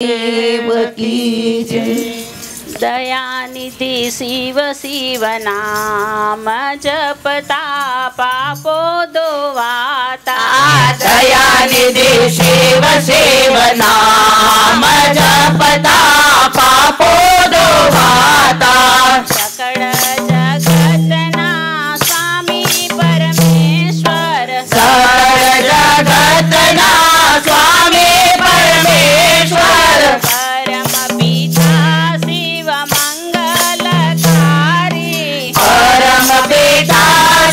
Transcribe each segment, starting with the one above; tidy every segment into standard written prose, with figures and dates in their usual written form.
देव की जय। दयानिधि शिव शिव नाम जपता पापो धोवाता। दयानिधि शिव शिव नाम जपता पापो धोवाता। सकळ जगतना स्वामी परमेश्वर, सकळ जगतना स्वामी परमेश्वर, परम पिता शिव मंगलकारी, परम पिता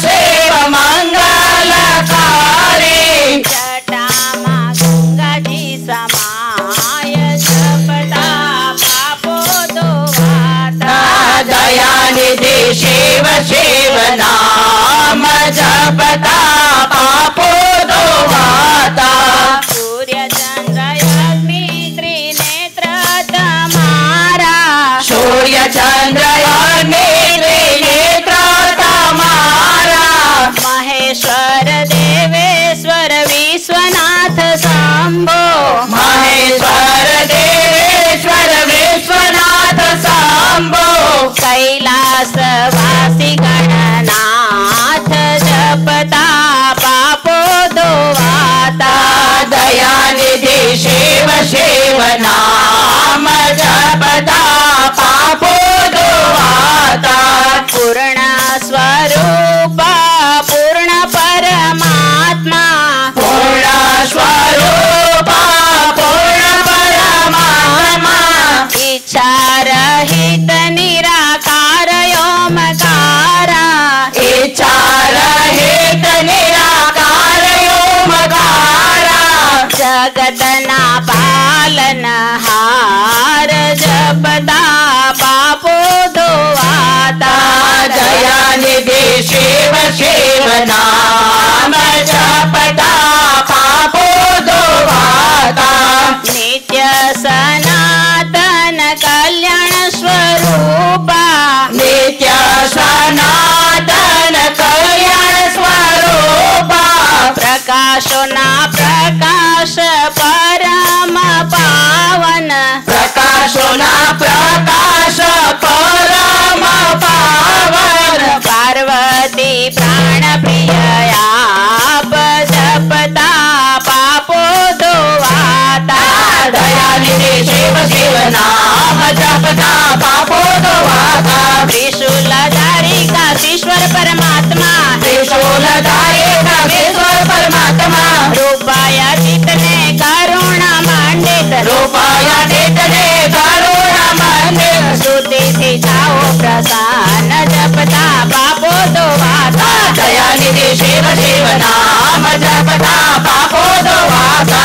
शिव मंगलकारी। जटामा गंगाजी समाय जपता पापो धोवाता। दयानिधि शिव शिव नाम जपता पापो धोवाता। सूर्य चंद्र अग्नि त्रिनेत्र तमारा, सूर्य चंद्र अग्नि त्रिनेत्र तमारा। महेश्वर देवेश्वर विश्वनाथ शंभो, महेश्वर देवेश्वर विश्वनाथ शंभो, कैलासवासी गणनाथ जपता पापो धोवाता। दयानिधि शिव शिव नाम जपता पापो धोवाता। पूर्ण स्वरूप पूर्ण परमात्मा, पूर्ण स्वरूप पूर्ण परमात्मा। इच्छा रहित निराकार ओमकारा, इच्छा रहित निराकार ओमकारा। जगतना पालनहार जपता पापो धोवाता। दयानिधि शिव शिव नाम जपता पापो धोवाता। नित्य सनातन कल्याण स्वरूपा, नित्य सनातन कल्याण स्वरूपा। प्रकाशो ना प्रकाश परम पावन, प्रकाशो ना प्रकाश परम पावन। पार्वती प्राण प्रिय आप जपता पापो धोवाता। दयानिधि शिव शिव नाम जपता पापो धोवाता। त्रिशूलधारी काशीश्वर परमात्मा, त्रिशूलधारी कामेश्वर परमात्मा। रूपाया जितने करुणा मंडित, रूपाया नितने करुणा मंदिर। स्तुति थी जाओ प्रसन्न जपता पापो धोवाता। दयानिधि शिव शिव नाम जपता पापो धोवाता।